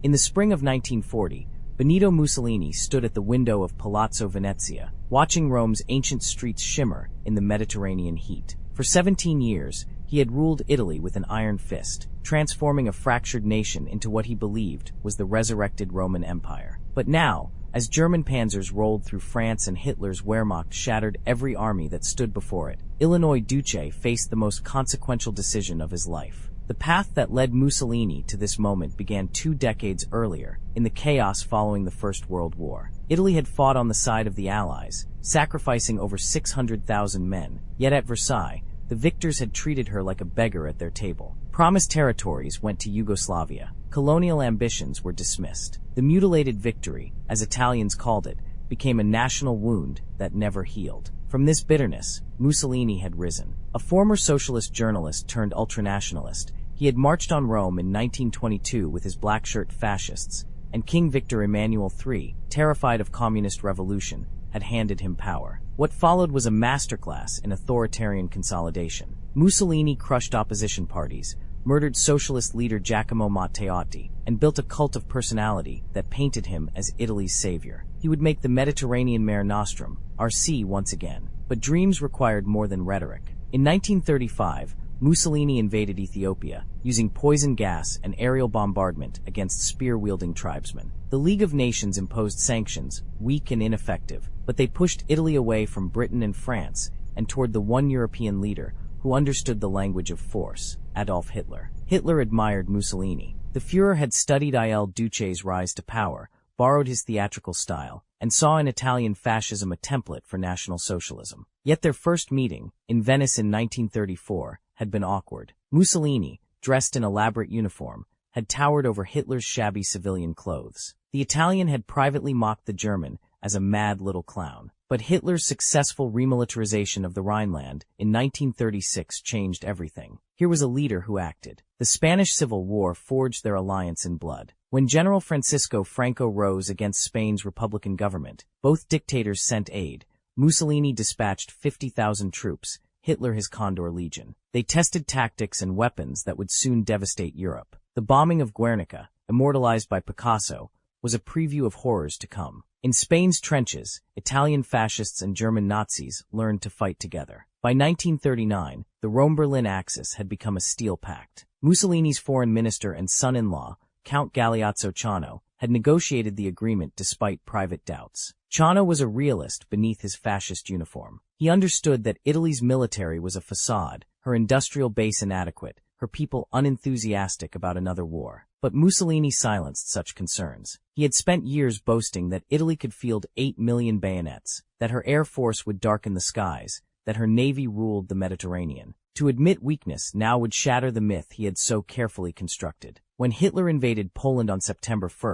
In the spring of 1940, Benito Mussolini stood at the window of Palazzo Venezia, watching Rome's ancient streets shimmer in the Mediterranean heat. For 17 years, he had ruled Italy with an iron fist, transforming a fractured nation into what he believed was the resurrected Roman Empire. But now, as German panzers rolled through France and Hitler's Wehrmacht shattered every army that stood before it, Illinois Duce faced the most consequential decision of his life. The path that led Mussolini to this moment began 2 decades earlier, in the chaos following the First World War. Italy had fought on the side of the Allies, sacrificing over 600,000 men, yet at Versailles, the victors had treated her like a beggar at their table. Promised territories went to Yugoslavia. Colonial ambitions were dismissed. The mutilated victory, as Italians called it, became a national wound that never healed. From this bitterness, Mussolini had risen. A former socialist journalist turned ultranationalist, he had marched on Rome in 1922 with his black-shirt fascists, and King Victor Emmanuel III, terrified of communist revolution, had handed him power. What followed was a masterclass in authoritarian consolidation. Mussolini crushed opposition parties, murdered socialist leader Giacomo Matteotti, and built a cult of personality that painted him as Italy's savior. He would make the Mediterranean Mare Nostrum, our sea, once again. But dreams required more than rhetoric. In 1935, Mussolini invaded Ethiopia, using poison gas and aerial bombardment against spear-wielding tribesmen. The League of Nations imposed sanctions, weak and ineffective, but they pushed Italy away from Britain and France and toward the one European leader who understood the language of force, Adolf Hitler. Hitler admired Mussolini. The Führer had studied Il Duce's rise to power, borrowed his theatrical style, and saw in Italian fascism a template for National Socialism. Yet their first meeting, in Venice in 1934, had been awkward. Mussolini, dressed in elaborate uniform, had towered over Hitler's shabby civilian clothes. The Italian had privately mocked the German as a mad little clown. But Hitler's successful remilitarization of the Rhineland in 1936 changed everything. Here was a leader who acted. The Spanish Civil War forged their alliance in blood. When General Francisco Franco rose against Spain's Republican government, both dictators sent aid. Mussolini dispatched 50,000 troops, Hitler his Condor Legion. They tested tactics and weapons that would soon devastate Europe. The bombing of Guernica, immortalized by Picasso, was a preview of horrors to come. In Spain's trenches, Italian fascists and German Nazis learned to fight together. By 1939, the Rome-Berlin axis had become a steel pact. Mussolini's foreign minister and son-in-law, Count Galeazzo Ciano, had negotiated the agreement despite private doubts. Ciano was a realist beneath his fascist uniform. He understood that Italy's military was a facade, her industrial base inadequate, her people unenthusiastic about another war. But Mussolini silenced such concerns. He had spent years boasting that Italy could field 8 million bayonets, that her air force would darken the skies, that her navy ruled the Mediterranean. To admit weakness now would shatter the myth he had so carefully constructed. When Hitler invaded Poland on September 1,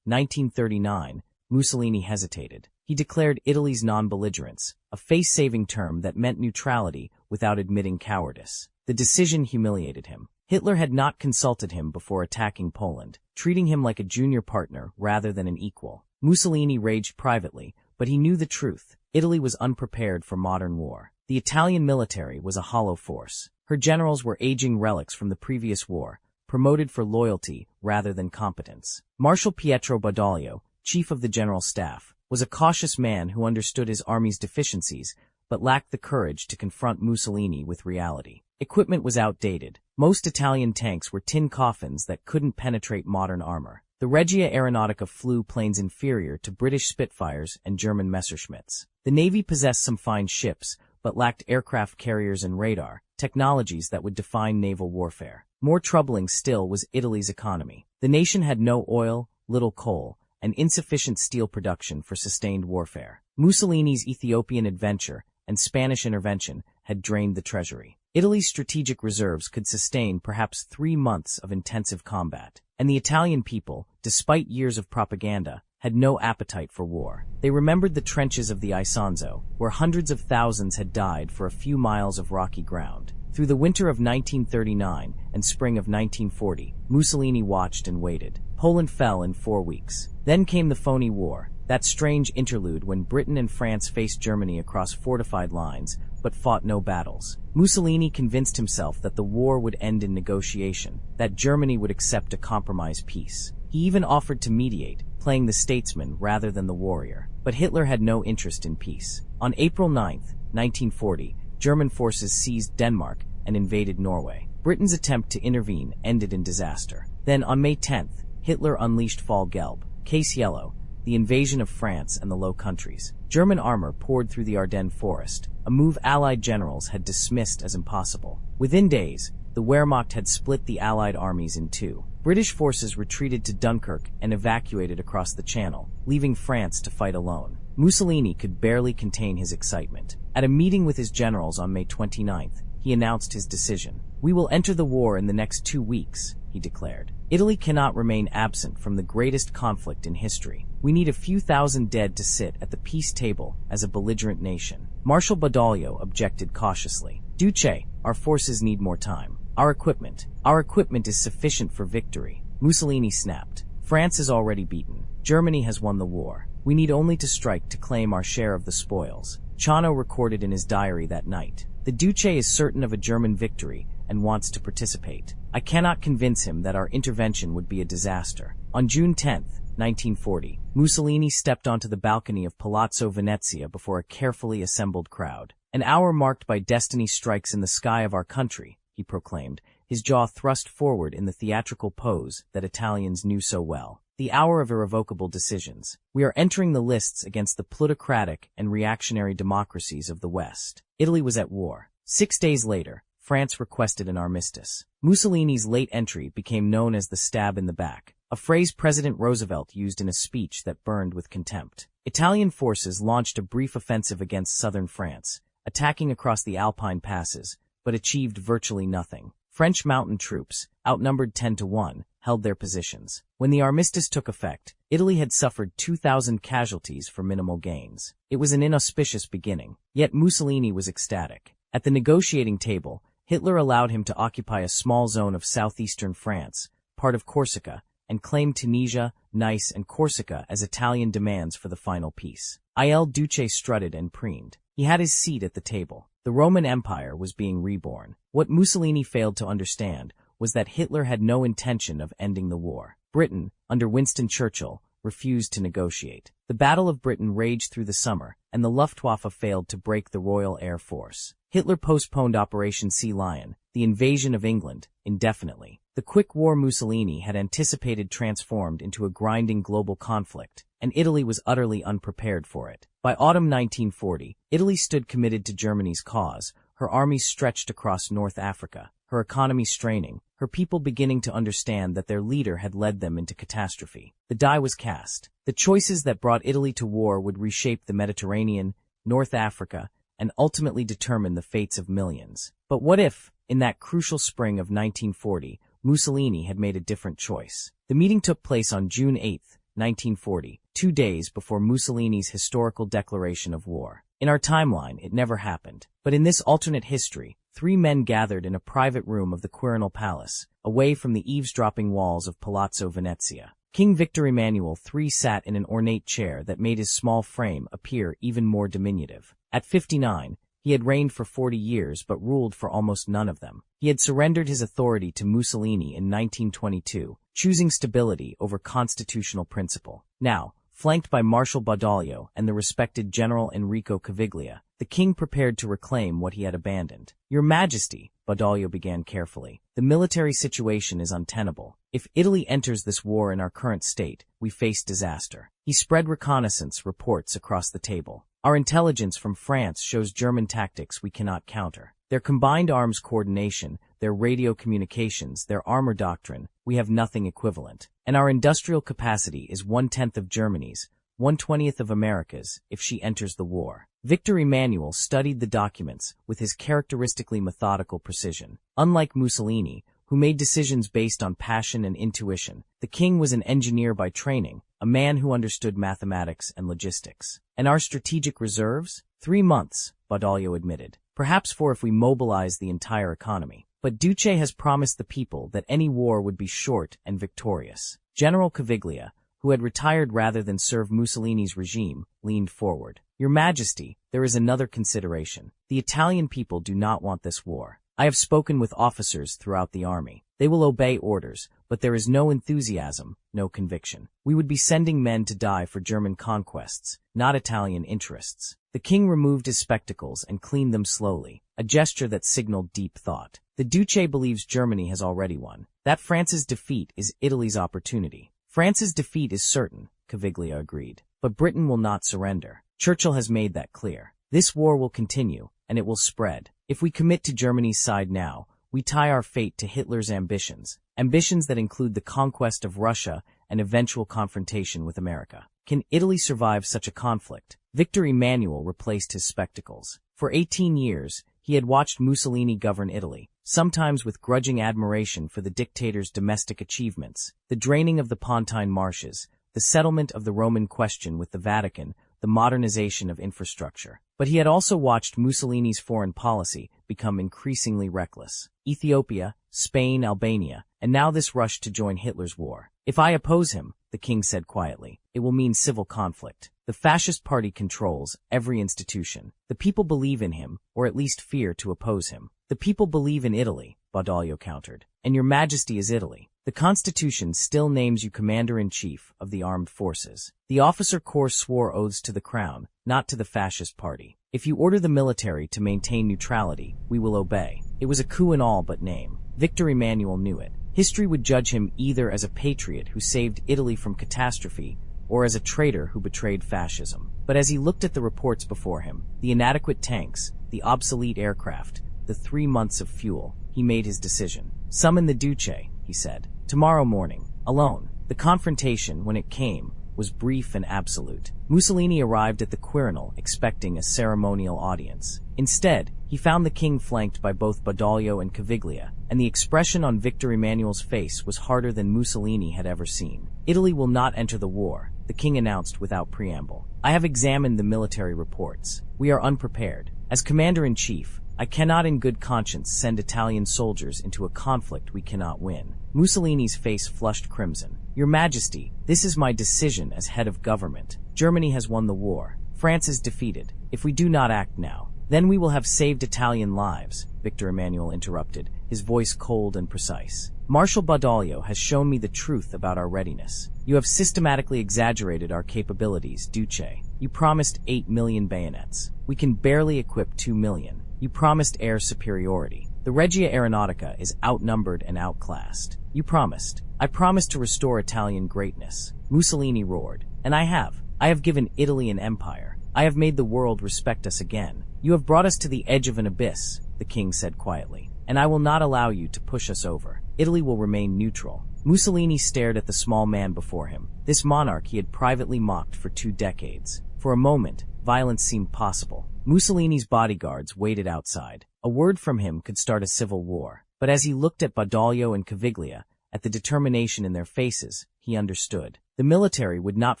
1939, Mussolini hesitated. He declared Italy's non-belligerence, a face-saving term that meant neutrality without admitting cowardice. The decision humiliated him. Hitler had not consulted him before attacking Poland, treating him like a junior partner rather than an equal. Mussolini raged privately, but he knew the truth. Italy was unprepared for modern war. The Italian military was a hollow force. Her generals were aging relics from the previous war, promoted for loyalty rather than competence. Marshal Pietro Badoglio, chief of the general staff, was a cautious man who understood his army's deficiencies, but lacked the courage to confront Mussolini with reality. Equipment was outdated. Most Italian tanks were tin coffins that couldn't penetrate modern armor. The Regia Aeronautica flew planes inferior to British Spitfires and German Messerschmitts. The Navy possessed some fine ships, but lacked aircraft carriers and radar, technologies that would define naval warfare. More troubling still was Italy's economy. The nation had no oil, little coal, and insufficient steel production for sustained warfare. Mussolini's Ethiopian adventure and Spanish intervention had drained the treasury. Italy's strategic reserves could sustain perhaps 3 months of intensive combat, and the Italian people, despite years of propaganda, had no appetite for war. They remembered the trenches of the Isonzo, where hundreds of thousands had died for a few miles of rocky ground. Through the winter of 1939 and spring of 1940, Mussolini watched and waited. Poland fell in 4 weeks. Then came the phony war. that strange interlude when Britain and France faced Germany across fortified lines, but fought no battles. Mussolini convinced himself that the war would end in negotiation, that Germany would accept a compromise peace. He even offered to mediate, playing the statesman rather than the warrior. But Hitler had no interest in peace. On April 9, 1940, German forces seized Denmark and invaded Norway. Britain's attempt to intervene ended in disaster. Then, on May 10, Hitler unleashed Fall Gelb, Case Yellow, the invasion of France and the Low Countries. German armor poured through the Ardennes forest, a move Allied generals had dismissed as impossible. Within days, the Wehrmacht had split the Allied armies in two. British forces retreated to Dunkirk and evacuated across the Channel, leaving France to fight alone. Mussolini could barely contain his excitement. At a meeting with his generals on May 29th, he announced his decision. "We will enter the war in the next 2 weeks," he declared. "Italy cannot remain absent from the greatest conflict in history. We need a few thousand dead to sit at the peace table as a belligerent nation." Marshal Badoglio objected cautiously. "Duce, our forces need more time. Our equipment is sufficient for victory." Mussolini snapped. "France is already beaten. Germany has won the war. We need only to strike to claim our share of the spoils." Chano recorded in his diary that night. "The Duce is certain of a German victory and wants to participate. I cannot convince him that our intervention would be a disaster." On June 10, 1940, Mussolini stepped onto the balcony of Palazzo Venezia before a carefully assembled crowd. "An hour marked by destiny strikes in the sky of our country," he proclaimed, his jaw thrust forward in the theatrical pose that Italians knew so well. "The hour of irrevocable decisions. We are entering the lists against the plutocratic and reactionary democracies of the West." Italy was at war. 6 days later, France requested an armistice. Mussolini's late entry became known as the stab in the back, a phrase President Roosevelt used in a speech that burned with contempt. Italian forces launched a brief offensive against southern France, attacking across the Alpine passes, but achieved virtually nothing. French mountain troops, outnumbered 10-1, held their positions. When the armistice took effect, Italy had suffered 2,000 casualties for minimal gains. It was an inauspicious beginning, yet Mussolini was ecstatic. At the negotiating table, Hitler allowed him to occupy a small zone of southeastern France, part of Corsica, and claimed Tunisia, Nice, and Corsica as Italian demands for the final peace. Il Duce strutted and preened. He had his seat at the table. The Roman Empire was being reborn. What Mussolini failed to understand was that Hitler had no intention of ending the war. Britain, under Winston Churchill, refused to negotiate. The Battle of Britain raged through the summer, and the Luftwaffe failed to break the Royal Air Force. Hitler postponed Operation Sea Lion, the invasion of England, indefinitely. The quick war Mussolini had anticipated transformed into a grinding global conflict, and Italy was utterly unprepared for it. By autumn 1940, Italy stood committed to Germany's cause, her armies stretched across North Africa, her economy straining, her people beginning to understand that their leader had led them into catastrophe. The die was cast. The choices that brought Italy to war would reshape the Mediterranean, North Africa, and ultimately determine the fates of millions. But what if, in that crucial spring of 1940, Mussolini had made a different choice? The meeting took place on June 8, 1940, 2 days before Mussolini's historical declaration of war. In our timeline, it never happened. But in this alternate history, 3 men gathered in a private room of the Quirinal Palace, away from the eavesdropping walls of Palazzo Venezia. King Victor Emmanuel III sat in an ornate chair that made his small frame appear even more diminutive. At 59, he had reigned for 40 years but ruled for almost none of them. He had surrendered his authority to Mussolini in 1922, choosing stability over constitutional principle. Now, flanked by Marshal Badoglio and the respected General Enrico Caviglia, the king prepared to reclaim what he had abandoned. "Your Majesty," Badoglio began carefully, "the military situation is untenable. If Italy enters this war in our current state, we face disaster." He spread reconnaissance reports across the table. "Our intelligence from France shows German tactics we cannot counter. Their combined arms coordination, their radio communications, their armor doctrine, we have nothing equivalent. And our industrial capacity is 1/10 of Germany's, 1/20 of America's, if she enters the war." Victor Emmanuel studied the documents with his characteristically methodical precision. Unlike Mussolini, who made decisions based on passion and intuition, the king was an engineer by training, a man who understood mathematics and logistics. "And our strategic reserves? 3 months, Badoglio admitted. "Perhaps 4 if we mobilize the entire economy. But Duce has promised the people that any war would be short and victorious." General Caviglia, who had retired rather than serve Mussolini's regime, leaned forward. Your Majesty, there is another consideration. The Italian people do not want this war. I have spoken with officers throughout the army. They will obey orders, but there is no enthusiasm, no conviction. We would be sending men to die for German conquests, not Italian interests. The king removed his spectacles and cleaned them slowly, a gesture that signaled deep thought. The Duce believes Germany has already won. That France's defeat is Italy's opportunity. France's defeat is certain, Caviglia agreed. But Britain will not surrender. Churchill has made that clear. This war will continue, and it will spread. If we commit to Germany's side now, we tie our fate to Hitler's ambitions that include the conquest of Russia and eventual confrontation with America. Can Italy survive such a conflict? Victor Emmanuel replaced his spectacles. For 18 years, he had watched Mussolini govern Italy, sometimes with grudging admiration for the dictator's domestic achievements, the draining of the Pontine marshes, the settlement of the Roman question with the Vatican, the modernization of infrastructure. But he had also watched Mussolini's foreign policy become increasingly reckless. Ethiopia, Spain, Albania, and now this rush to join Hitler's war. If I oppose him, the king said quietly, it will mean civil conflict. The fascist party controls every institution. The people believe in him, or at least fear to oppose him. The people believe in Italy, Badoglio countered. And your Majesty is Italy. The Constitution still names you Commander-in-Chief of the Armed Forces. The officer corps swore oaths to the crown, not to the fascist party. If you order the military to maintain neutrality, we will obey. It was a coup in all but name. Victor Emmanuel knew it. History would judge him either as a patriot who saved Italy from catastrophe, or as a traitor who betrayed fascism. But as he looked at the reports before him, the inadequate tanks, the obsolete aircraft, the 3 months of fuel, he made his decision. Summon the Duce, he said. Tomorrow morning, alone. The confrontation, when it came, was brief and absolute. Mussolini arrived at the Quirinal expecting a ceremonial audience. Instead, he found the king flanked by both Badoglio and Caviglia, and the expression on Victor Emmanuel's face was harder than Mussolini had ever seen. Italy will not enter the war, the king announced without preamble. I have examined the military reports. We are unprepared. As commander-in-chief, I cannot in good conscience send Italian soldiers into a conflict we cannot win. Mussolini's face flushed crimson. Your Majesty, this is my decision as head of government. Germany has won the war. France is defeated. If we do not act now, then we will have saved Italian lives, Victor Emmanuel interrupted, his voice cold and precise. Marshal Badoglio has shown me the truth about our readiness. You have systematically exaggerated our capabilities, Duce. You promised 8 million bayonets. We can barely equip 2 million. You promised air superiority. The Regia Aeronautica is outnumbered and outclassed. You promised. I promised to restore Italian greatness. Mussolini roared. And I have. I have given Italy an empire. I have made the world respect us again. You have brought us to the edge of an abyss, the king said quietly. And I will not allow you to push us over. Italy will remain neutral. Mussolini stared at the small man before him, this monarch he had privately mocked for 2 decades. For a moment, violence seemed possible. Mussolini's bodyguards waited outside. A word from him could start a civil war. But as he looked at Badoglio and Caviglia, at the determination in their faces, he understood. The military would not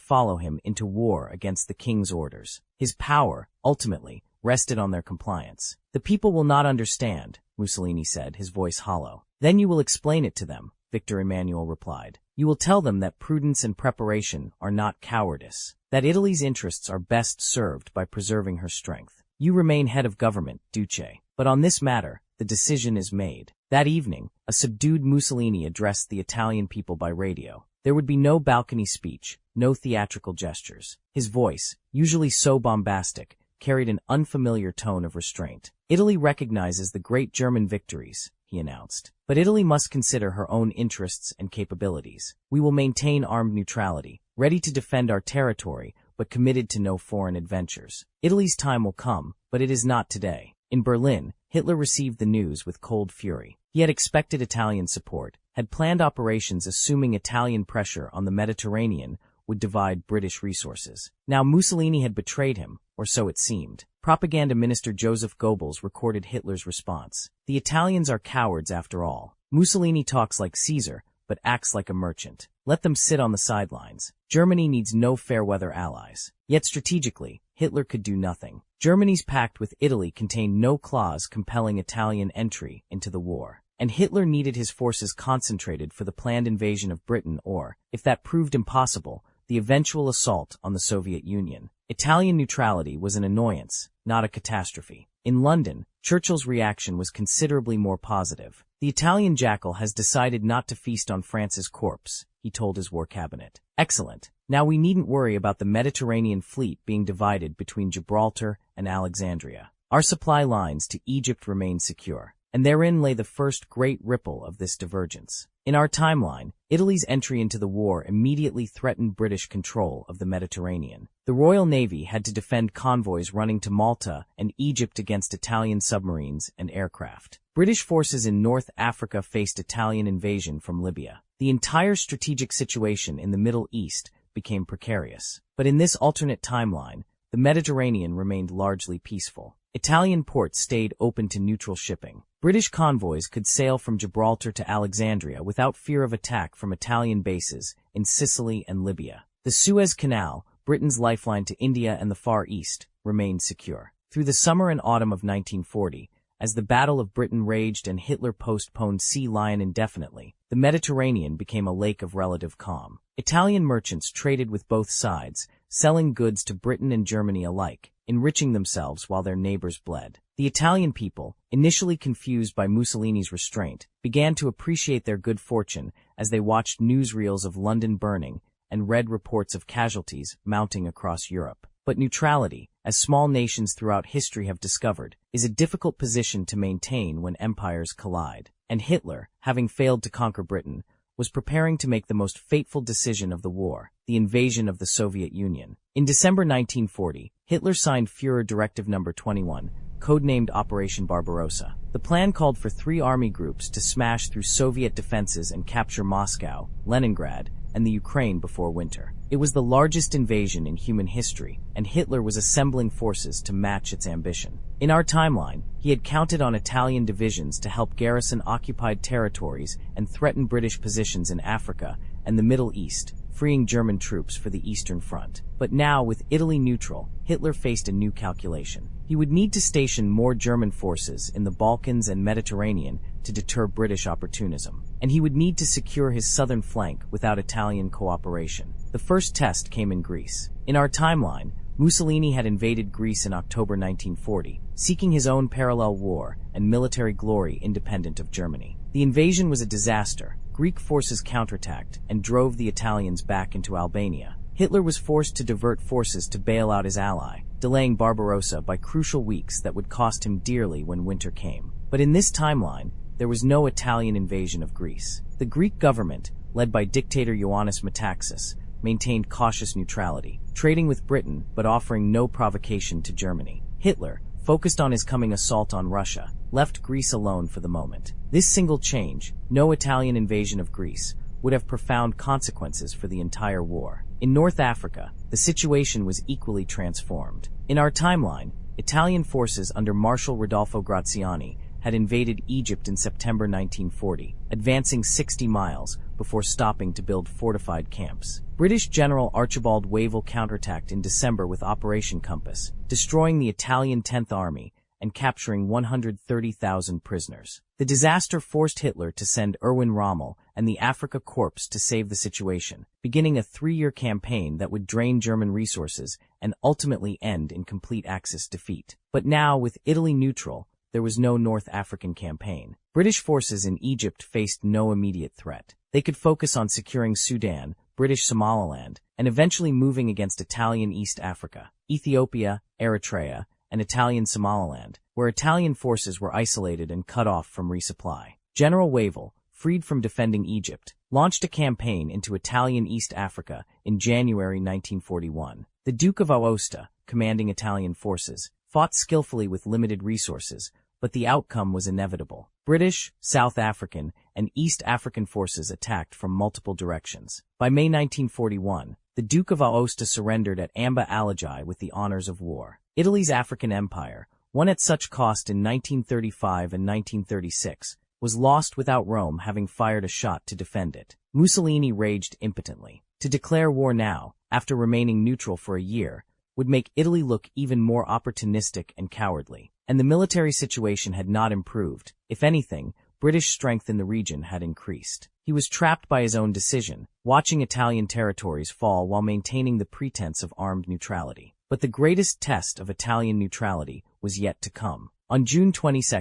follow him into war against the king's orders. His power, ultimately, rested on their compliance. The people will not understand, Mussolini said, his voice hollow. Then you will explain it to them, Victor Emmanuel replied. You will tell them that prudence and preparation are not cowardice, that Italy's interests are best served by preserving her strength. You remain head of government, Duce, but on this matter, the decision is made. That evening, a subdued Mussolini addressed the Italian people by radio. There would be no balcony speech, no theatrical gestures. His voice, usually so bombastic, carried an unfamiliar tone of restraint. Italy recognizes the great German victories, he announced. But Italy must consider her own interests and capabilities. We will maintain armed neutrality, ready to defend our territory, but committed to no foreign adventures. Italy's time will come, but it is not today. In Berlin, Hitler received the news with cold fury. He had expected Italian support, had planned operations assuming Italian pressure on the Mediterranean would divide British resources. Now Mussolini had betrayed him, or so it seemed. Propaganda Minister Joseph Goebbels recorded Hitler's response. The Italians are cowards after all. Mussolini talks like Caesar, but acts like a merchant. Let them sit on the sidelines. Germany needs no fair-weather allies. Yet strategically, Hitler could do nothing. Germany's pact with Italy contained no clause compelling Italian entry into the war. And Hitler needed his forces concentrated for the planned invasion of Britain or, if that proved impossible, the eventual assault on the Soviet Union. Italian neutrality was an annoyance, not a catastrophe. In London, Churchill's reaction was considerably more positive. The Italian jackal has decided not to feast on France's corpse, he told his war cabinet. Excellent. Now we needn't worry about the Mediterranean fleet being divided between Gibraltar and Alexandria. Our supply lines to Egypt remain secure, and therein lay the first great ripple of this divergence. In our timeline, Italy's entry into the war immediately threatened British control of the Mediterranean. The Royal Navy had to defend convoys running to Malta and Egypt against Italian submarines and aircraft. British forces in North Africa faced Italian invasion from Libya. The entire strategic situation in the Middle East became precarious. But in this alternate timeline, the Mediterranean remained largely peaceful. Italian ports stayed open to neutral shipping. British convoys could sail from Gibraltar to Alexandria without fear of attack from Italian bases in Sicily and Libya. The Suez Canal, Britain's lifeline to India and the Far East, remained secure. Through the summer and autumn of 1940, as the Battle of Britain raged and Hitler postponed Sea Lion indefinitely, the Mediterranean became a lake of relative calm. Italian merchants traded with both sides, selling goods to Britain and Germany alike, enriching themselves while their neighbors bled. The Italian people, initially confused by Mussolini's restraint, began to appreciate their good fortune as they watched newsreels of London burning and read reports of casualties mounting across Europe. But neutrality, as small nations throughout history have discovered, is a difficult position to maintain when empires collide. And Hitler, having failed to conquer Britain, was preparing to make the most fateful decision of the war, the invasion of the Soviet Union. In December 1940, Hitler signed Führer Directive No. 21, codenamed Operation Barbarossa. The plan called for 3 army groups to smash through Soviet defenses and capture Moscow, Leningrad, and the Ukraine before winter. It was the largest invasion in human history, and Hitler was assembling forces to match its ambition. In our timeline, he had counted on Italian divisions to help garrison occupied territories and threaten British positions in Africa and the Middle East, freeing German troops for the Eastern Front. But now, with Italy neutral, Hitler faced a new calculation. He would need to station more German forces in the Balkans and Mediterranean to deter British opportunism, and he would need to secure his southern flank without Italian cooperation. The first test came in Greece. In our timeline, Mussolini had invaded Greece in October 1940, seeking his own parallel war and military glory independent of Germany. The invasion was a disaster. Greek forces counterattacked and drove the Italians back into Albania. Hitler was forced to divert forces to bail out his ally, delaying Barbarossa by crucial weeks that would cost him dearly when winter came. But in this timeline, there was no Italian invasion of Greece. The Greek government, led by dictator Ioannis Metaxas, maintained cautious neutrality, trading with Britain but offering no provocation to Germany. Hitler, focused on his coming assault on Russia, left Greece alone for the moment. This single change, no Italian invasion of Greece, would have profound consequences for the entire war. In North Africa, the situation was equally transformed. In our timeline, Italian forces under Marshal Rodolfo Graziani had invaded Egypt in September 1940, advancing 60 miles before stopping to build fortified camps. British General Archibald Wavell counterattacked in December with Operation Compass, destroying the Italian 10th Army and capturing 130,000 prisoners. The disaster forced Hitler to send Erwin Rommel and the Afrika Korps to save the situation, beginning a 3-year campaign that would drain German resources and ultimately end in complete Axis defeat. But now, with Italy neutral, there was no North African campaign. British forces in Egypt faced no immediate threat. They could focus on securing Sudan, British Somaliland, and eventually moving against Italian East Africa, Ethiopia, Eritrea, and Italian Somaliland, where Italian forces were isolated and cut off from resupply. General Wavell, freed from defending Egypt, launched a campaign into Italian East Africa in January 1941. The Duke of Aosta, commanding Italian forces, fought skillfully with limited resources, but the outcome was inevitable. British, South African, and East African forces attacked from multiple directions. By May 1941, the Duke of Aosta surrendered at Amba Alagi with the honors of war. Italy's African Empire, won at such cost in 1935 and 1936, was lost without Rome having fired a shot to defend it. Mussolini raged impotently. To declare war now, after remaining neutral for a year, would make Italy look even more opportunistic and cowardly. And the military situation had not improved. If anything, British strength in the region had increased. He was trapped by his own decision, watching Italian territories fall while maintaining the pretense of armed neutrality. But the greatest test of Italian neutrality was yet to come. On June 22,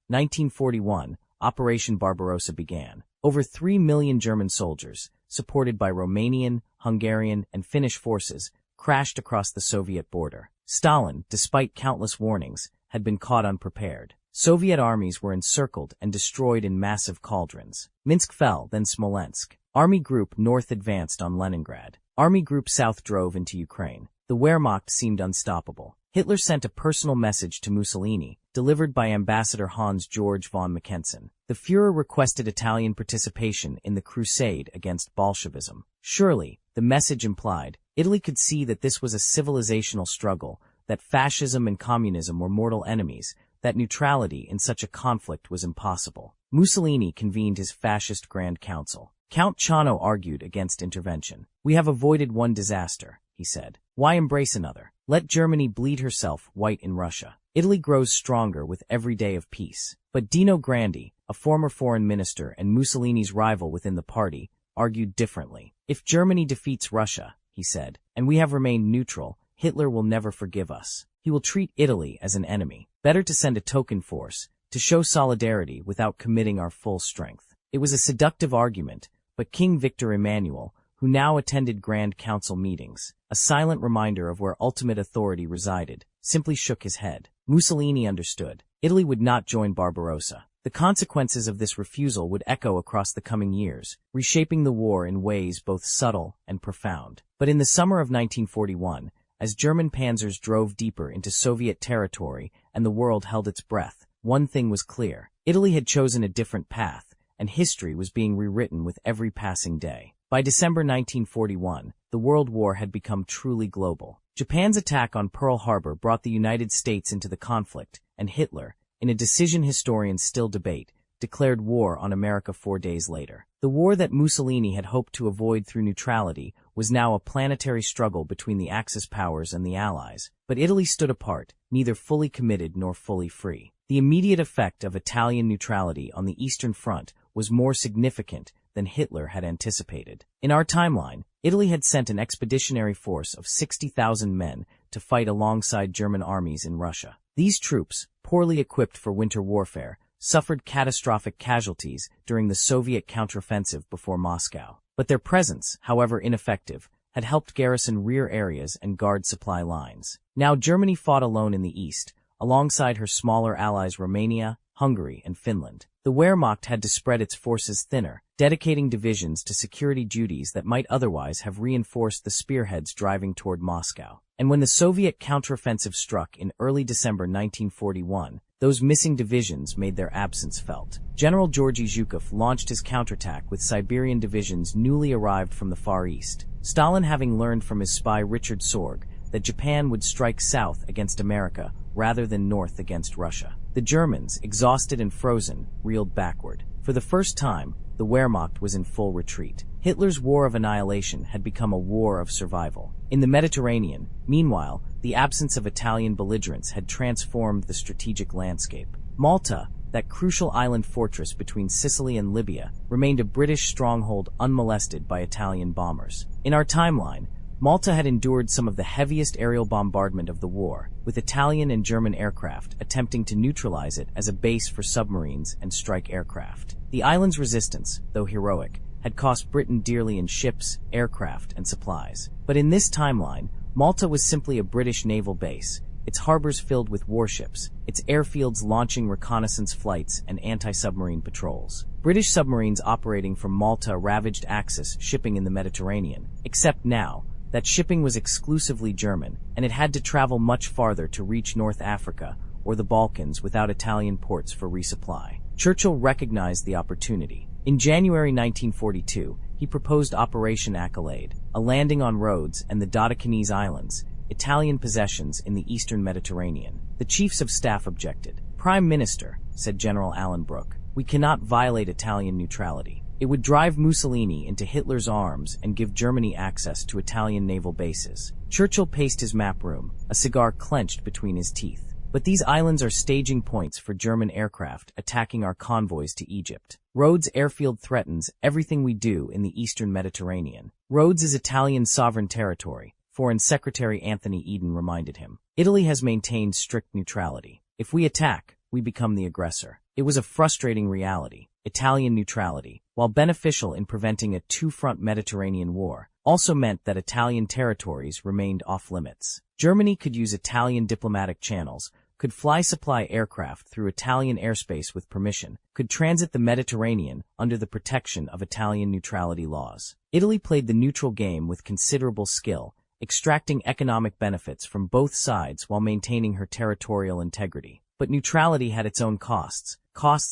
1941, Operation Barbarossa began. Over 3 million German soldiers, supported by Romanian, Hungarian, and Finnish forces, crashed across the Soviet border. Stalin, despite countless warnings, had been caught unprepared. Soviet armies were encircled and destroyed in massive cauldrons. Minsk fell, then Smolensk. Army Group North advanced on Leningrad. Army Group South drove into Ukraine. The Wehrmacht seemed unstoppable. Hitler sent a personal message to Mussolini, delivered by Ambassador Hans-Georg von Mackensen. The Führer requested Italian participation in the crusade against Bolshevism. Surely, the message implied, Italy could see that this was a civilizational struggle, that fascism and communism were mortal enemies, that neutrality in such a conflict was impossible. Mussolini convened his fascist Grand Council. Count Ciano argued against intervention. "We have avoided one disaster," he said. "Why embrace another? Let Germany bleed herself white in Russia. Italy grows stronger with every day of peace." But Dino Grandi, a former foreign minister and Mussolini's rival within the party, argued differently. "If Germany defeats Russia," he said, "and we have remained neutral, Hitler will never forgive us. He will treat Italy as an enemy. Better to send a token force, to show solidarity without committing our full strength." It was a seductive argument, but King Victor Emmanuel, who now attended Grand Council meetings, a silent reminder of where ultimate authority resided, simply shook his head. Mussolini understood. Italy would not join Barbarossa. The consequences of this refusal would echo across the coming years, reshaping the war in ways both subtle and profound. But in the summer of 1941, as German panzers drove deeper into Soviet territory and the world held its breath, one thing was clear. Italy had chosen a different path, and history was being rewritten with every passing day. By December 1941, the World War had become truly global. Japan's attack on Pearl Harbor brought the United States into the conflict, and Hitler, in a decision historians still debate, declared war on America 4 days later. The war that Mussolini had hoped to avoid through neutrality was now a planetary struggle between the Axis powers and the Allies. But Italy stood apart, neither fully committed nor fully free. The immediate effect of Italian neutrality on the Eastern Front was more significant than Hitler had anticipated. In our timeline, Italy had sent an expeditionary force of 60,000 men to fight alongside German armies in Russia. These troops, poorly equipped for winter warfare, suffered catastrophic casualties during the Soviet counteroffensive before Moscow. But their presence, however ineffective, had helped garrison rear areas and guard supply lines. Now Germany fought alone in the east, alongside her smaller allies Romania, Hungary, and Finland. The Wehrmacht had to spread its forces thinner, dedicating divisions to security duties that might otherwise have reinforced the spearheads driving toward Moscow. And when the Soviet counteroffensive struck in early December 1941, those missing divisions made their absence felt. General Georgy Zhukov launched his counterattack with Siberian divisions newly arrived from the Far East, Stalin having learned from his spy Richard Sorge that Japan would strike south against America rather than north against Russia. The Germans, exhausted and frozen, reeled backward. For the first time, the Wehrmacht was in full retreat. Hitler's war of annihilation had become a war of survival. In the Mediterranean, meanwhile, the absence of Italian belligerents had transformed the strategic landscape. Malta, that crucial island fortress between Sicily and Libya, remained a British stronghold unmolested by Italian bombers. In our timeline, Malta had endured some of the heaviest aerial bombardment of the war, with Italian and German aircraft attempting to neutralize it as a base for submarines and strike aircraft. The island's resistance, though heroic, had cost Britain dearly in ships, aircraft, and supplies. But in this timeline, Malta was simply a British naval base, its harbors filled with warships, its airfields launching reconnaissance flights and anti-submarine patrols. British submarines operating from Malta ravaged Axis shipping in the Mediterranean, except now, that shipping was exclusively German, and it had to travel much farther to reach North Africa or the Balkans without Italian ports for resupply. Churchill recognized the opportunity. In January 1942, he proposed Operation Accolade, a landing on Rhodes and the Dodecanese Islands, Italian possessions in the eastern Mediterranean. The chiefs of staff objected. "Prime Minister," said General Alan Brooke, "we cannot violate Italian neutrality. It would drive Mussolini into Hitler's arms and give Germany access to Italian naval bases." Churchill paced his map room, a cigar clenched between his teeth. But these islands are staging points for German aircraft attacking our convoys to Egypt. Rhodes airfield threatens everything we do in the eastern Mediterranean. Rhodes is Italian sovereign territory, Foreign Secretary Anthony Eden reminded him. Italy has maintained strict neutrality. If we attack, we become the aggressor. It was a frustrating reality. Italian neutrality, while beneficial in preventing a two-front Mediterranean war, also meant that Italian territories remained off-limits. Germany could use Italian diplomatic channels, could fly supply aircraft through Italian airspace with permission, could transit the Mediterranean under the protection of Italian neutrality laws. Italy played the neutral game with considerable skill, extracting economic benefits from both sides while maintaining her territorial integrity. But neutrality had its own costs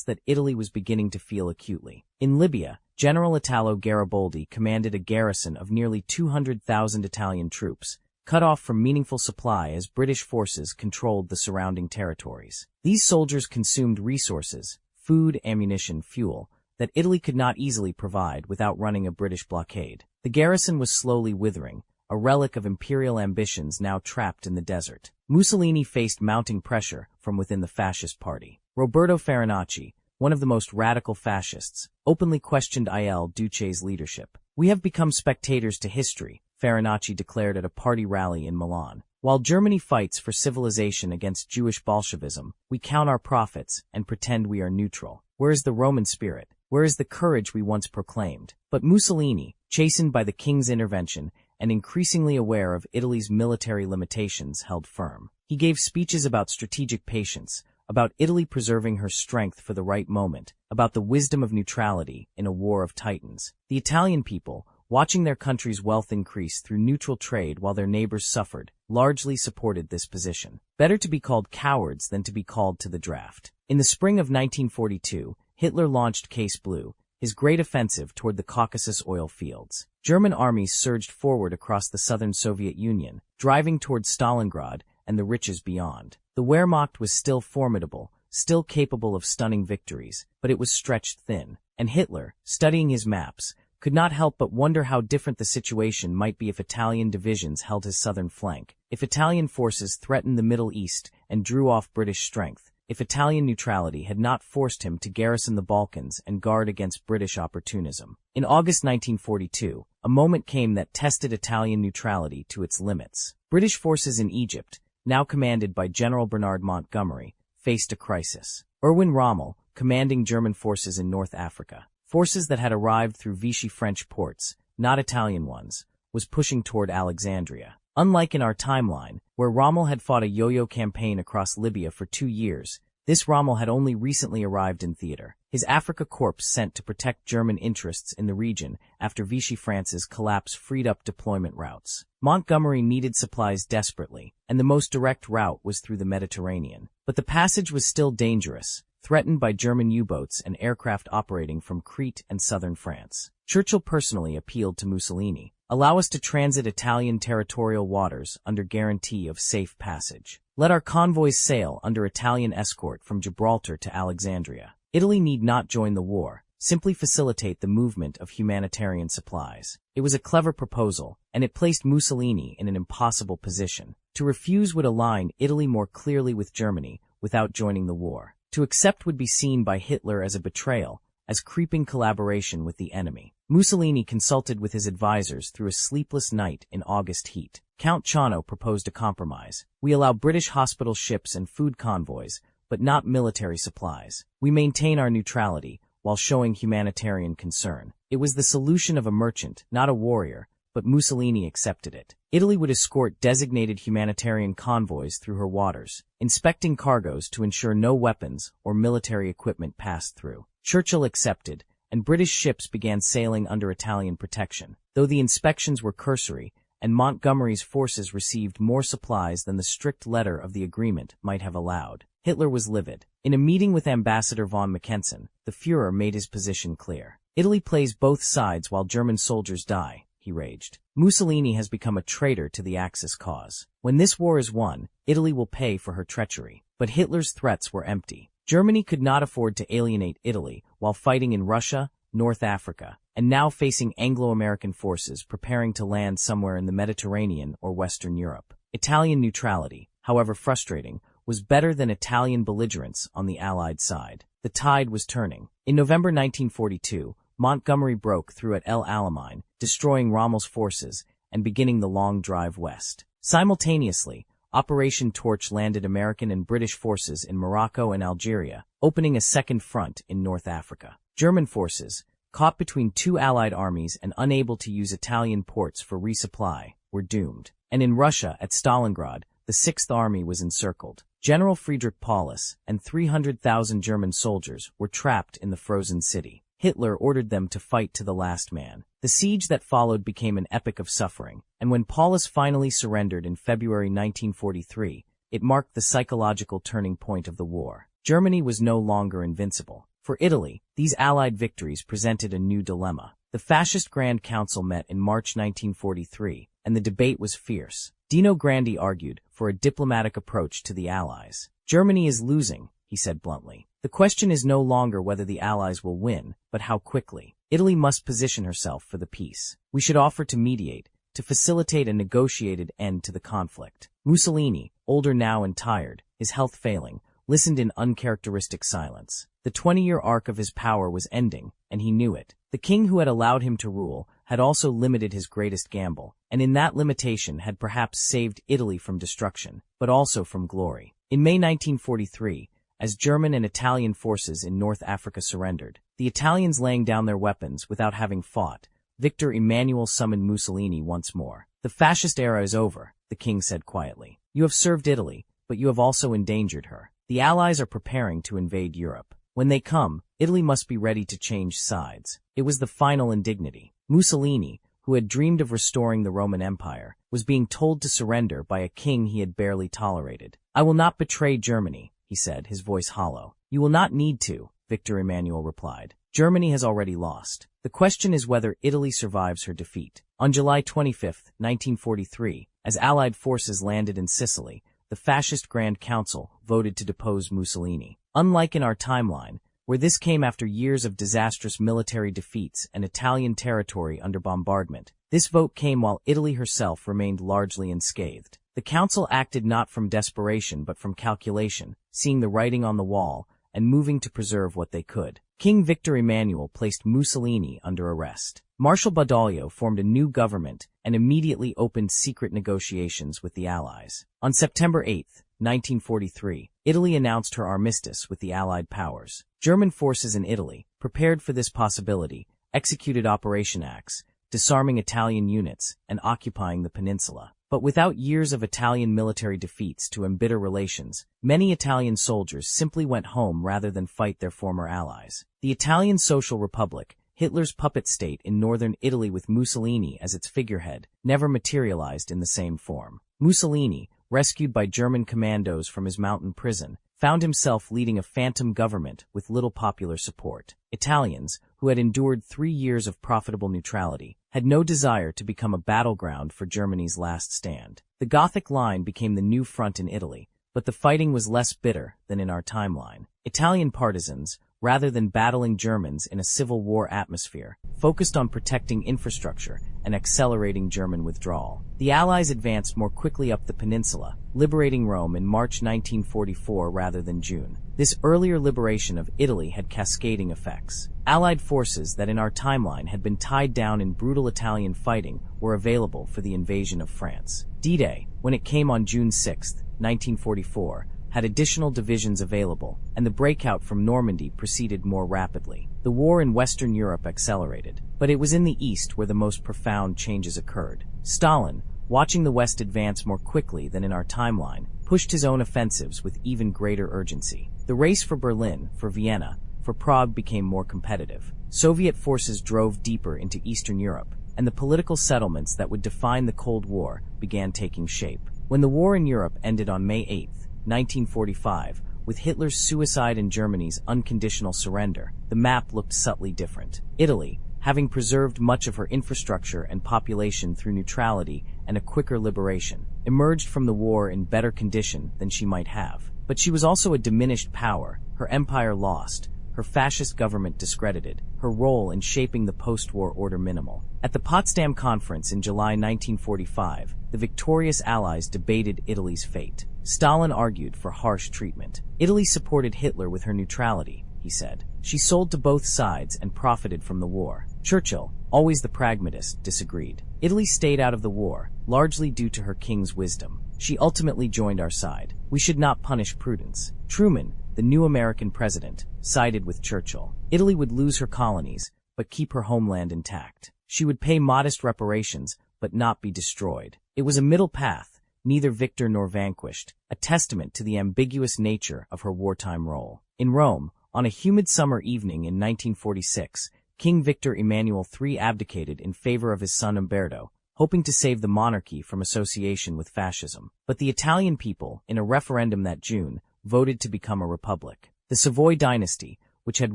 that Italy was beginning to feel acutely. In Libya, General Italo Garibaldi commanded a garrison of nearly 200,000 Italian troops, cut off from meaningful supply as British forces controlled the surrounding territories. These soldiers consumed resources, food, ammunition, fuel, that Italy could not easily provide without running a British blockade. The garrison was slowly withering, a relic of imperial ambitions now trapped in the desert. Mussolini faced mounting pressure from within the fascist party. Roberto Farinacci, one of the most radical fascists, openly questioned Il Duce's leadership. "We have become spectators to history," Farinacci declared at a party rally in Milan. "While Germany fights for civilization against Jewish Bolshevism, we count our profits and pretend we are neutral. Where is the Roman spirit? Where is the courage we once proclaimed?" But Mussolini, chastened by the king's intervention and increasingly aware of Italy's military limitations, held firm. He gave speeches about strategic patience, about Italy preserving her strength for the right moment, about the wisdom of neutrality in a war of titans. The Italian people, watching their country's wealth increase through neutral trade while their neighbors suffered, largely supported this position. Better to be called cowards than to be called to the draft. In the spring of 1942, Hitler launched Case Blue, his great offensive toward the Caucasus oil fields. German armies surged forward across the southern Soviet Union, driving toward Stalingrad and the riches beyond. The Wehrmacht was still formidable, still capable of stunning victories, but it was stretched thin. And Hitler, studying his maps, could not help but wonder how different the situation might be if Italian divisions held his southern flank, if Italian forces threatened the Middle East and drew off British strength, if Italian neutrality had not forced him to garrison the Balkans and guard against British opportunism. In August 1942, a moment came that tested Italian neutrality to its limits. British forces in Egypt, now commanded by General Bernard Montgomery, faced a crisis. Erwin Rommel, commanding German forces in North Africa, forces that had arrived through Vichy French ports, not Italian ones, was pushing toward Alexandria. Unlike in our timeline, where Rommel had fought a yo-yo campaign across Libya for 2 years, this Rommel had only recently arrived in theater. His Africa Corps sent to protect German interests in the region after Vichy France's collapse freed up deployment routes. Montgomery needed supplies desperately, and the most direct route was through the Mediterranean. But the passage was still dangerous, threatened by German U-boats and aircraft operating from Crete and southern France. Churchill personally appealed to Mussolini. "Allow us to transit Italian territorial waters under guarantee of safe passage. Let our convoys sail under Italian escort from Gibraltar to Alexandria. Italy need not join the war, simply facilitate the movement of humanitarian supplies." It was a clever proposal, and it placed Mussolini in an impossible position. To refuse would align Italy more clearly with Germany without joining the war. To accept would be seen by Hitler as a betrayal, as creeping collaboration with the enemy. Mussolini consulted with his advisors through a sleepless night in August heat. Count Ciano proposed a compromise. "We allow British hospital ships and food convoys, but not military supplies. We maintain our neutrality, while showing humanitarian concern." It was the solution of a merchant, not a warrior, but Mussolini accepted it. Italy would escort designated humanitarian convoys through her waters, inspecting cargoes to ensure no weapons or military equipment passed through. Churchill accepted, and British ships began sailing under Italian protection, though the inspections were cursory, and Montgomery's forces received more supplies than the strict letter of the agreement might have allowed. Hitler was livid. In a meeting with Ambassador von Mackensen, the Führer made his position clear. "Italy plays both sides while German soldiers die," he raged. "Mussolini has become a traitor to the Axis cause. When this war is won, Italy will pay for her treachery." But Hitler's threats were empty. Germany could not afford to alienate Italy while fighting in Russia, North Africa, and now facing Anglo-American forces preparing to land somewhere in the Mediterranean or Western Europe. Italian neutrality, however frustrating, was better than Italian belligerence on the Allied side. The tide was turning. In November 1942, Montgomery broke through at El Alamein, destroying Rommel's forces and beginning the long drive west. Simultaneously, Operation Torch landed American and British forces in Morocco and Algeria, opening a second front in North Africa. German forces, caught between two Allied armies and unable to use Italian ports for resupply, were doomed. And in Russia, at Stalingrad, the Sixth Army was encircled. General Friedrich Paulus and 300,000 German soldiers were trapped in the frozen city. Hitler ordered them to fight to the last man. The siege that followed became an epic of suffering, and when Paulus finally surrendered in February 1943, it marked the psychological turning point of the war. Germany was no longer invincible. For Italy, these Allied victories presented a new dilemma. The Fascist Grand Council met in March 1943, and the debate was fierce. Dino Grandi argued for a diplomatic approach to the Allies. Germany is losing, he said bluntly. The question is no longer whether the Allies will win, but how quickly. Italy must position herself for the peace. We should offer to mediate, to facilitate a negotiated end to the conflict. Mussolini, older now and tired, his health failing, listened in uncharacteristic silence. The 20-year arc of his power was ending, and he knew it. The king who had allowed him to rule had also limited his greatest gamble, and in that limitation had perhaps saved Italy from destruction, but also from glory. In May 1943, as German and Italian forces in North Africa surrendered, the Italians laying down their weapons without having fought, Victor Emmanuel summoned Mussolini once more. The fascist era is over, the king said quietly. You have served Italy, but you have also endangered her. The Allies are preparing to invade Europe. When they come, Italy must be ready to change sides. It was the final indignity. Mussolini, who had dreamed of restoring the Roman Empire, was being told to surrender by a king he had barely tolerated. I will not betray Germany, he said, his voice hollow. You will not need to, Victor Emmanuel replied. Germany has already lost. The question is whether Italy survives her defeat. On July 25, 1943, as Allied forces landed in Sicily, the Fascist Grand Council voted to depose Mussolini. Unlike in our timeline, where this came after years of disastrous military defeats and Italian territory under bombardment, this vote came while Italy herself remained largely unscathed. The council acted not from desperation but from calculation, seeing the writing on the wall and moving to preserve what they could. King Victor Emmanuel placed Mussolini under arrest. Marshal Badoglio formed a new government and immediately opened secret negotiations with the Allies. On September 8, 1943, Italy announced her armistice with the Allied powers. German forces in Italy, prepared for this possibility, executed Operation Axe, disarming Italian units and occupying the peninsula. But without years of Italian military defeats to embitter relations, many Italian soldiers simply went home rather than fight their former allies. The Italian Social Republic, Hitler's puppet state in northern Italy with Mussolini as its figurehead, never materialized in the same form. Mussolini, rescued by German commandos from his mountain prison, found himself leading a phantom government with little popular support. Italians, who had endured 3 years of profitable neutrality, had no desire to become a battleground for Germany's last stand. The Gothic Line became the new front in Italy, but the fighting was less bitter than in our timeline. Italian partisans, rather than battling Germans in a civil war atmosphere, focused on protecting infrastructure and accelerating German withdrawal. The Allies advanced more quickly up the peninsula, liberating Rome in March 1944 rather than June. This earlier liberation of Italy had cascading effects. Allied forces that in our timeline had been tied down in brutal Italian fighting were available for the invasion of France. D-Day, when it came on June 6, 1944, had additional divisions available, and the breakout from Normandy proceeded more rapidly. The war in Western Europe accelerated, but it was in the East where the most profound changes occurred. Stalin, watching the West advance more quickly than in our timeline, pushed his own offensives with even greater urgency. The race for Berlin, for Vienna, for Prague became more competitive. Soviet forces drove deeper into Eastern Europe, and the political settlements that would define the Cold War began taking shape. When the war in Europe ended on May 8, 1945, with Hitler's suicide and Germany's unconditional surrender, the map looked subtly different. Italy, having preserved much of her infrastructure and population through neutrality and a quicker liberation, emerged from the war in better condition than she might have. But she was also a diminished power, her empire lost, her fascist government discredited, her role in shaping the post-war order minimal. At the Potsdam Conference in July 1945, the victorious Allies debated Italy's fate. Stalin argued for harsh treatment. Italy supported Hitler with her neutrality, he said. She sold to both sides and profited from the war. Churchill, always the pragmatist, disagreed. Italy stayed out of the war, largely due to her king's wisdom. She ultimately joined our side. We should not punish prudence. Truman, the new American president, sided with Churchill. Italy would lose her colonies, but keep her homeland intact. She would pay modest reparations, but not be destroyed. It was a middle path, neither victor nor vanquished, a testament to the ambiguous nature of her wartime role. In Rome, on a humid summer evening in 1946, King Victor Emmanuel III abdicated in favor of his son Umberto, hoping to save the monarchy from association with fascism. But the Italian people, in a referendum that June, voted to become a republic. The Savoy dynasty, which had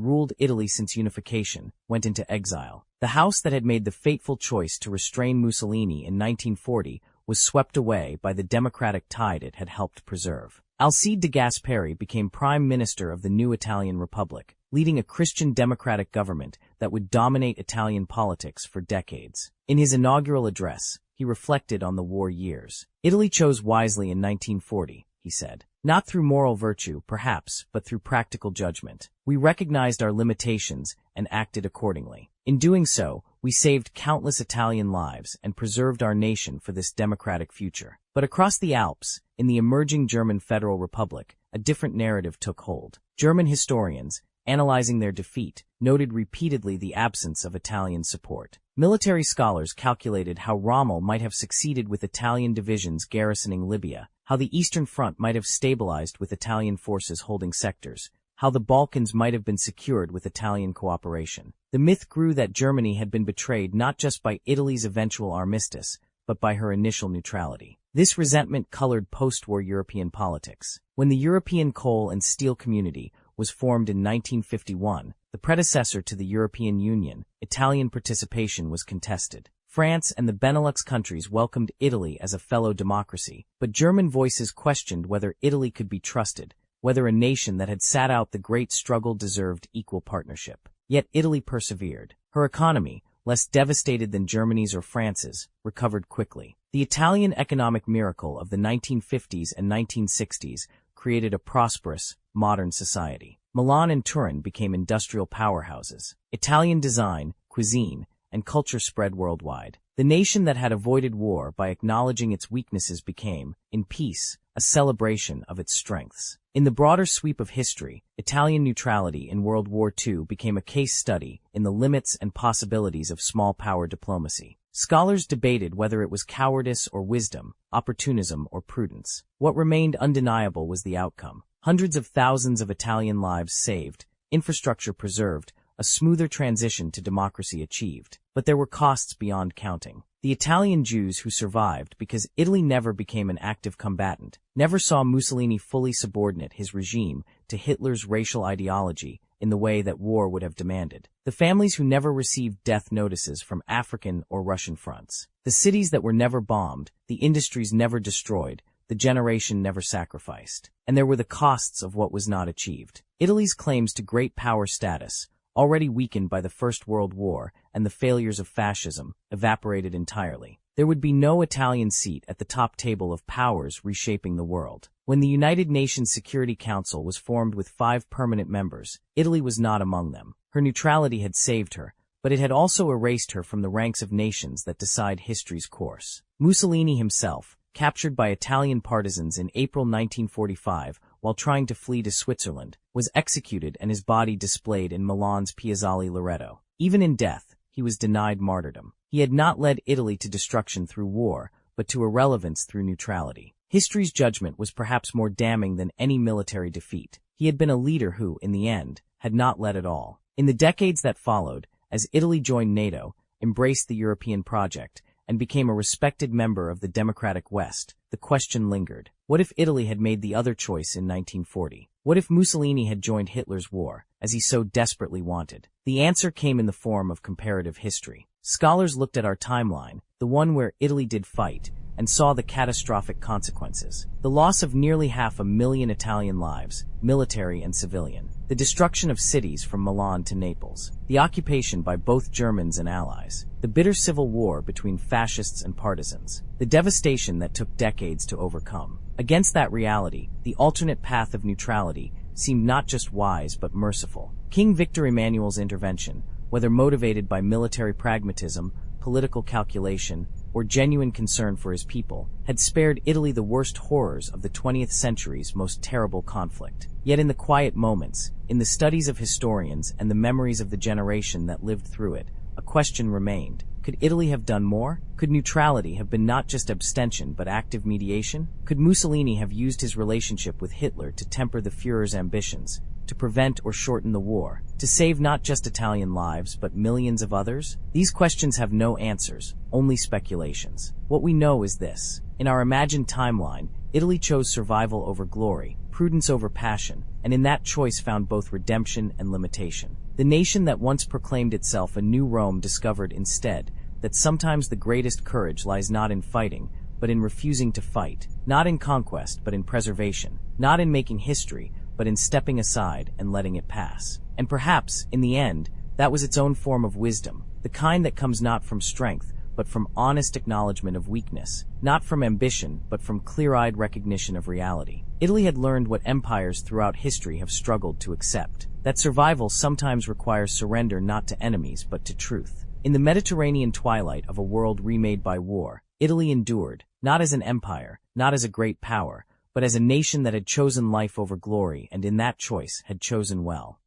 ruled Italy since unification, went into exile. The house that had made the fateful choice to restrain Mussolini in 1940 was swept away by the democratic tide it had helped preserve. Alcide de Gasperi became prime minister of the new Italian Republic, leading a Christian democratic government that would dominate Italian politics for decades. In his inaugural address, he reflected on the war years. Italy chose wisely in 1940, he said. Not through moral virtue, perhaps, but through practical judgment. We recognized our limitations and acted accordingly. In doing so, we saved countless Italian lives and preserved our nation for this democratic future. But across the Alps, in the emerging German Federal Republic, a different narrative took hold. German historians, analyzing their defeat, noted repeatedly the absence of Italian support. Military scholars calculated how Rommel might have succeeded with Italian divisions garrisoning Libya, how the Eastern Front might have stabilized with Italian forces holding sectors, how the Balkans might have been secured with Italian cooperation. The myth grew that Germany had been betrayed not just by Italy's eventual armistice, but by her initial neutrality. This resentment colored post-war European politics. When the European Coal and Steel Community was formed in 1951, the predecessor to the European Union, Italian participation was contested. France and the Benelux countries welcomed Italy as a fellow democracy, but German voices questioned whether Italy could be trusted, whether a nation that had sat out the great struggle deserved equal partnership. Yet Italy persevered. Her economy, less devastated than Germany's or France's, recovered quickly. The Italian economic miracle of the 1950s and 1960s created a prosperous, modern society. Milan and Turin became industrial powerhouses. Italian design, cuisine, and culture spread worldwide. The nation that had avoided war by acknowledging its weaknesses became, in peace, a celebration of its strengths. In the broader sweep of history, Italian neutrality in World War II became a case study in the limits and possibilities of small power diplomacy. Scholars debated whether it was cowardice or wisdom, opportunism or prudence. What remained undeniable was the outcome. Hundreds of thousands of Italian lives saved, infrastructure preserved, a smoother transition to democracy achieved. But there were costs beyond counting. The Italian Jews who survived because Italy never became an active combatant, never saw Mussolini fully subordinate his regime to Hitler's racial ideology in the way that war would have demanded. The families who never received death notices from African or Russian fronts. The cities that were never bombed, the industries never destroyed, the generation never sacrificed. And there were the costs of what was not achieved. Italy's claims to great power status, already weakened by the First World War and the failures of fascism, evaporated entirely. There would be no Italian seat at the top table of powers reshaping the world. When the United Nations Security Council was formed with 5 permanent members, Italy was not among them. Her neutrality had saved her, but it had also erased her from the ranks of nations that decide history's course. Mussolini himself, captured by Italian partisans in April 1945 while trying to flee to Switzerland, was executed and his body displayed in Milan's Piazzale Loreto. Even in death, he was denied martyrdom. He had not led Italy to destruction through war, but to irrelevance through neutrality. History's judgment was perhaps more damning than any military defeat. He had been a leader who, in the end, had not led at all. In the decades that followed, as Italy joined NATO, embraced the European project, and became a respected member of the democratic West, the question lingered. What if Italy had made the other choice in 1940? What if Mussolini had joined Hitler's war, as he so desperately wanted? The answer came in the form of comparative history. Scholars looked at our timeline, the one where Italy did fight, and saw the catastrophic consequences. The loss of nearly 500,000 Italian lives, military and civilian. The destruction of cities from Milan to Naples. The occupation by both Germans and Allies. The bitter civil war between fascists and partisans. The devastation that took decades to overcome. Against that reality, the alternate path of neutrality seemed not just wise but merciful. King Victor Emmanuel's intervention, whether motivated by military pragmatism, political calculation, or genuine concern for his people, had spared Italy the worst horrors of the 20th century's most terrible conflict. Yet in the quiet moments, in the studies of historians and the memories of the generation that lived through it, a question remained. Could Italy have done more? Could neutrality have been not just abstention but active mediation? Could Mussolini have used his relationship with Hitler to temper the Führer's ambitions, to prevent or shorten the war, to save not just Italian lives but millions of others? These questions have no answers, only speculations. What we know is this. In our imagined timeline, Italy chose survival over glory, prudence over passion, and in that choice found both redemption and limitation. The nation that once proclaimed itself a new Rome discovered instead that sometimes the greatest courage lies not in fighting, but in refusing to fight, not in conquest but in preservation, not in making history, but in stepping aside and letting it pass. And perhaps, in the end, that was its own form of wisdom, the kind that comes not from strength, but from honest acknowledgement of weakness, not from ambition, but from clear-eyed recognition of reality. Italy had learned what empires throughout history have struggled to accept, that survival sometimes requires surrender not to enemies but to truth. In the Mediterranean twilight of a world remade by war, Italy endured, not as an empire, not as a great power, but as a nation that had chosen life over glory and in that choice had chosen well.